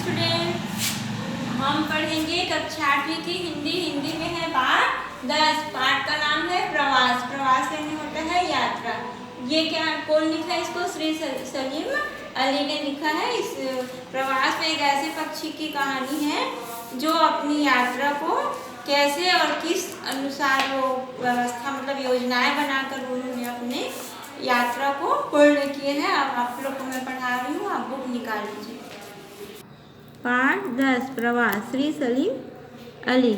Student, हम पढ़ेंगे कक्षा 8वीं की हिंदी में है पाठ 10। पाठ का नाम है प्रवास। प्रवास यानी होता है यात्रा। ये क्या कौन लिखा है इसको? श्री सलीम अली ने लिखा है। इस प्रवास में एक ऐसे पक्षी की कहानी है जो अपनी यात्रा को कैसे और किस अनुसार वो व्यवस्था मतलब योजनाएं बनाकर उन्होंने अपने यात्रा को पूर्ण किए हैं। अब आप लोग को मैं पढ़ा रही हूँ, आप बुक निकाल लीजिए। पाठ 10 प्रवास श्री सलीम अली।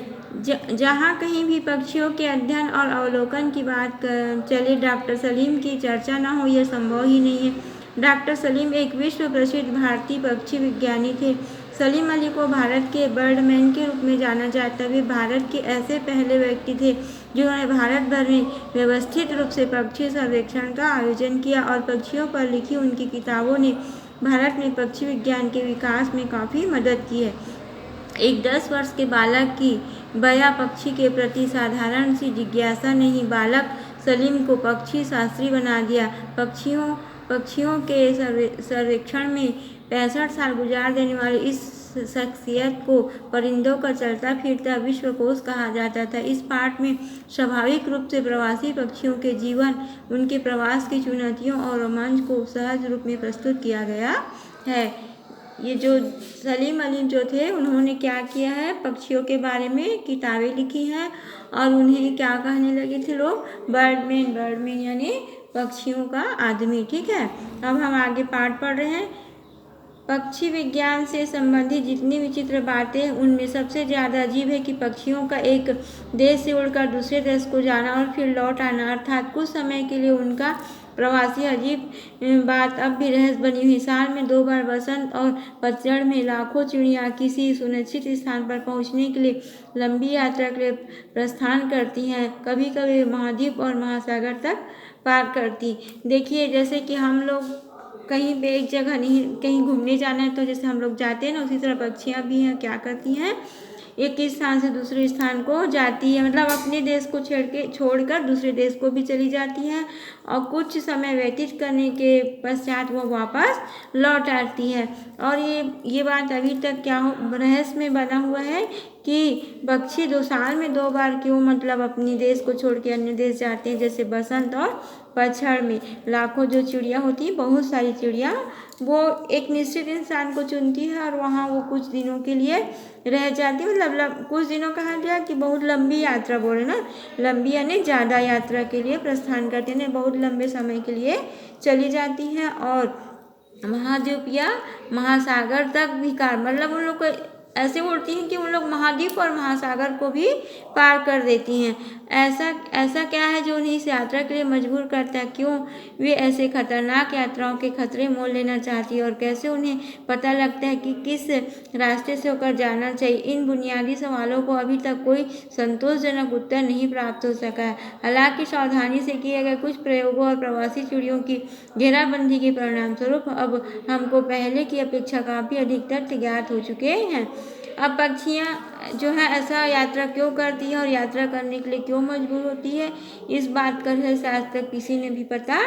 जहाँ कहीं भी पक्षियों के अध्ययन और अवलोकन की बात चले, डॉक्टर सलीम की चर्चा न हो, यह संभव ही नहीं है। डॉक्टर सलीम एक विश्व प्रसिद्ध भारतीय पक्षी विज्ञानी थे। सलीम अली को भारत के बर्डमैन के रूप में जाना जाता है। वे भारत के ऐसे पहले व्यक्ति थे जिन्होंने भारत भर में व्यवस्थित रूप से पक्षी सर्वेक्षण का आयोजन किया और पक्षियों पर लिखी उनकी किताबों ने भारत में पक्षी विज्ञान के विकास में काफ़ी मदद की है। एक 10 वर्ष के बालक की बया पक्षी के प्रति साधारण सी जिज्ञासा ने ही बालक सलीम को पक्षी शास्त्री बना दिया। पक्षियों के सर्वेक्षण में 65 साल गुजार देने वाली इस शख्सियत को परिंदों का चलता फिरता विश्वकोश कहा जाता था। इस पाठ में स्वाभाविक रूप से प्रवासी पक्षियों के जीवन, उनके प्रवास की चुनौतियों और रोमांच को सहज रूप में प्रस्तुत किया गया है। ये जो सलीम अली जो थे उन्होंने क्या किया है, पक्षियों के बारे में किताबें लिखी हैं और उन्हें क्या कहने लगे थे लोग? बर्डमैन यानी पक्षियों का आदमी। ठीक है, अब हम आगे पाठ पढ़ रहे हैं। पक्षी विज्ञान से संबंधित जितनी विचित्र बातें हैं उनमें सबसे ज़्यादा अजीब है कि पक्षियों का एक देश से उड़कर दूसरे देश को जाना और फिर लौट आना, अर्थात कुछ समय के लिए उनका प्रवासी अजीब बात अब भी रहस्य बनी हुई। साल में 2 बार वसंत और पतझड़ में लाखों चिड़ियाँ किसी सुनिश्चित स्थान पर पहुँचने के लिए लंबी यात्रा के लिए प्रस्थान करती हैं, कभी कभी महाद्वीप और महासागर तक पार करती। देखिए, जैसे कि हम लोग कहीं पे एक जगह नहीं कहीं घूमने जाना है तो जैसे हम लोग जाते हैं ना, उसी तरह पक्षियाँ भी हैं क्या करती हैं, एक स्थान से दूसरे स्थान को जाती है, मतलब अपने देश को छोड़कर दूसरे देश को भी चली जाती हैं और कुछ समय व्यतीत करने के पश्चात वो वापस लौट आती है। और ये बात अभी तक क्या रहस्य में बना हुआ है कि पक्षी 2 साल में 2 बार क्यों मतलब अपने देश को छोड़ के अन्य देश जाते हैं। जैसे बसंत और पतझड़ में लाखों जो चिड़िया होती है, बहुत सारी चिड़िया, वो एक निश्चित इंसान को चुनती है और वहाँ वो कुछ दिनों के लिए रह जाती है। मतलब कुछ दिनों कहा गया कि बहुत लंबी यात्रा बोले ना, लंबी यानी ज़्यादा यात्रा के लिए प्रस्थान करते हैं, बहुत लंबे समय के लिए चली जाती हैं और महाद्वीप या महासागर तक भी मतलब उन लोग को ऐसे उड़ती हैं कि उन लोग महाद्वीप और महासागर को भी पार कर देती हैं। ऐसा क्या है जो उन्हें इस यात्रा के लिए मजबूर करता है? क्यों वे ऐसे खतरनाक यात्राओं के खतरे मोल लेना चाहती है और कैसे उन्हें पता लगता है कि किस रास्ते से होकर जाना चाहिए? इन बुनियादी सवालों को अभी तक कोई संतोषजनक उत्तर नहीं प्राप्त हो सका है। हालांकि सावधानी से किए गए कुछ प्रयोगों और प्रवासी चिड़ियों की घेराबंदी के परिणाम स्वरूप अब हमको पहले की अपेक्षा काफ़ी अधिक तथ्य ज्ञात हो चुके हैं। अब पक्षियाँ जो है ऐसा यात्रा क्यों करती है और यात्रा करने के लिए क्यों मजबूर होती है, इस बात का रहस्य आज तक किसी ने भी पता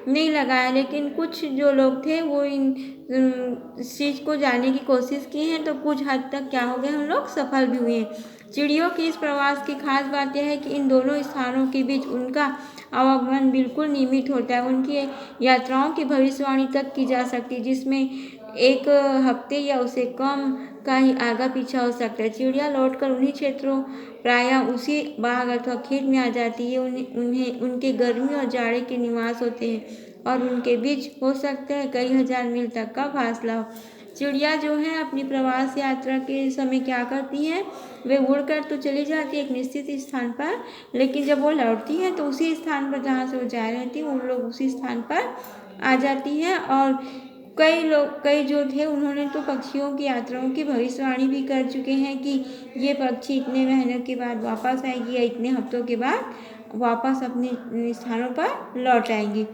नहीं लगाया। लेकिन कुछ जो लोग थे वो इस चीज़ को जानने की कोशिश की हैं, तो कुछ हद तक क्या हो गए, हम लोग सफल भी हुए हैं। चिड़ियों की इस प्रवास की खास बात यह है कि इन दोनों स्थानों के बीच उनका आवागमन बिल्कुल नियमित होता है। उनकी यात्राओं की भविष्यवाणी तक की जा सकती है, जिसमें 1 हफ्ते या उससे कम का ही आगा पीछा हो सकता है। चिड़िया लौटकर उन्हीं क्षेत्रों, प्रायः उसी बाग अथवा खेत में आ जाती है। उन्हें उनके गर्मी और जाड़े के निवास होते हैं और उनके बीच हो सकता है कई हजार मील तक का फासला हो। चिड़िया जो है अपनी प्रवास यात्रा के समय क्या करती हैं, वे उड़कर तो चली जाती है एक निश्चित स्थान पर, लेकिन जब वो लौटती हैं तो उसी स्थान पर जहाँ से वो जा रही थी उन लोग उसी स्थान पर आ जाती हैं। और कई जो थे उन्होंने तो पक्षियों की यात्राओं की भविष्यवाणी भी कर चुके हैं कि ये पक्षी इतने महीनों के बाद वापस आएगी या इतने हफ्तों के बाद वापस अपने स्थानों पर लौट आएंगी।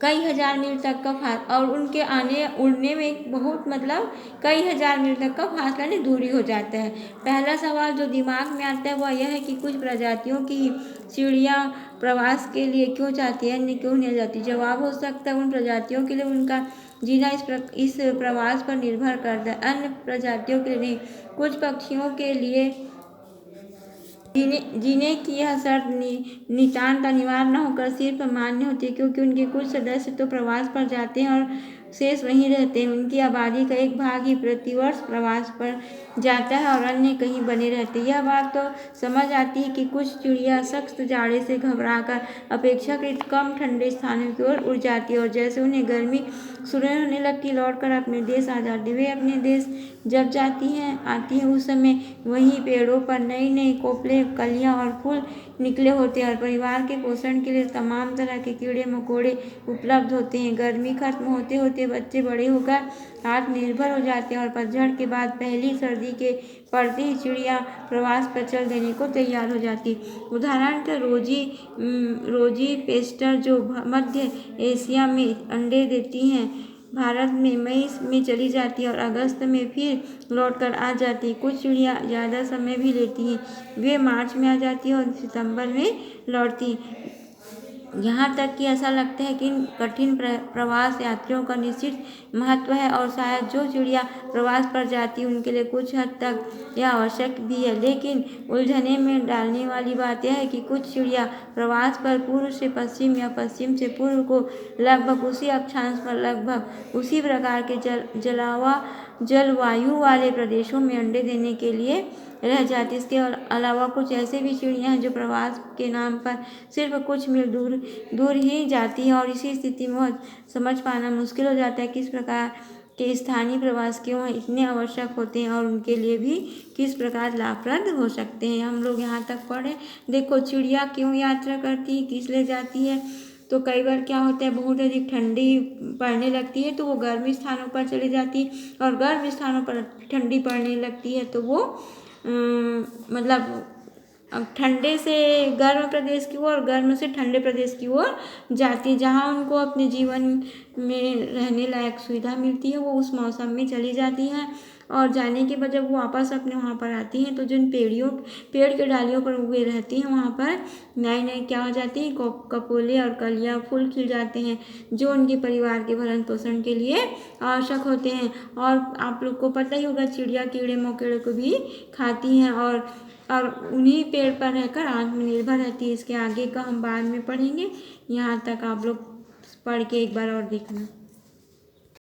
कई हजार मील तक का और उनके उड़ने में बहुत मतलब कई हजार मील तक का फासला नहीं दूरी हो जाता है। पहला सवाल जो दिमाग में आता है वह यह है कि कुछ प्रजातियों की चिड़िया प्रवास के लिए क्यों चाहती है, अन्य क्यों नहीं जाती? जवाब हो सकता है उन प्रजातियों के लिए उनका जीना इस प्रवास पर निर्भर करता है। अन्य प्रजातियों के लिए नहीं, कुछ पक्षियों के लिए जीने की यह शर्त नितांत अनिवार्य न होकर सिर्फ मान्य होती है, क्योंकि उनके कुछ सदस्य तो प्रवास पर जाते हैं और शेष वहीं रहते हैं। उनकी आबादी का एक भाग ही प्रतिवर्ष प्रवास पर जाता है और अन्य कहीं बने रहते हैं। यह बात तो समझ आती है कि कुछ चिड़िया सख्त जाड़े से घबराकर अपेक्षाकृत कम ठंडे स्थानों की ओर उड़ जाती है और जैसे उन्हें गर्मी शुरू होने लगती लौटकर अपने देश आ जाती। वे अपने देश जब आती हैं उस समय वहीं पेड़ों पर नई नई कोपले, कलियां और फूल निकले होते हैं और परिवार के पोषण के लिए तमाम तरह के कीड़े मकोड़े उपलब्ध होते हैं। गर्मी खत्म होते होते बच्चे बड़े होकर आत्मनिर्भर हो जाते हैं और पतझड़ के बाद पहली सर्दी के पड़ते ही चिड़िया प्रवास पर चल देने को तैयार हो जाती। उदाहरण के रोजी पेस्टर जो मध्य एशिया में अंडे देती हैं, भारत में मई में चली जाती है और अगस्त में फिर लौटकर आ जाती है। कुछ चिड़िया ज़्यादा समय भी लेती हैं, वे मार्च में आ जाती है और सितंबर में लौटती। यहाँ तक कि ऐसा लगता है कि कठिन प्रवास यात्रियों का निश्चित महत्व है और शायद जो चिड़िया प्रवास पर जाती है उनके लिए कुछ हद तक यह आवश्यक भी है। लेकिन उलझने में डालने वाली बात यह है कि कुछ चिड़िया प्रवास पर पूर्व से पश्चिम या पश्चिम से पूर्व को लगभग उसी अक्षांश पर लगभग उसी प्रकार के जलवायु वाले प्रदेशों में अंडे देने के लिए रह जाती। इसके अलावा कुछ ऐसे भी चिड़िया हैं जो प्रवास के नाम पर सिर्फ कुछ मील दूर ही जाती है और इसी स्थिति में समझ पाना मुश्किल हो जाता है किस प्रकार के स्थानीय प्रवास क्यों इतने आवश्यक होते हैं और उनके लिए भी किस प्रकार लाभप्रद हो सकते हैं। हम लोग यहाँ तक पढ़े। देखो, चिड़िया क्यों यात्रा करती है, किस ले जाती है। तो कई बार क्या होता है, बहुत अधिक ठंडी पड़ने लगती है तो वो गर्म स्थानों पर चली जाती है और गर्म स्थानों पर ठंडी पड़ने लगती है तो वो मतलब ठंडे से गर्म प्रदेश की ओर, गर्म से ठंडे प्रदेश की ओर जाती है। जहाँ उनको अपने जीवन में रहने लायक सुविधा मिलती है वो उस मौसम में चली जाती हैं और जाने के बाद जब वो वापस अपने वहाँ पर आती हैं तो जिन पेड़ के डालियों पर उगे रहती हैं वहाँ पर नए नए क्या हो जाती है, कपोले और कलियाँ, फूल खिल जाते हैं जो उनके परिवार के भरण पोषण के लिए आवश्यक होते हैं। और आप लोग को पता ही होगा, चिड़िया कीड़े मकोड़े को भी खाती हैं और उन्हीं पेड़ पर रहकर आत्मनिर्भर रहती है। इसके आगे का हम बाद में पढ़ेंगे। यहाँ तक आप लोग पढ़ के एक बार और देखना।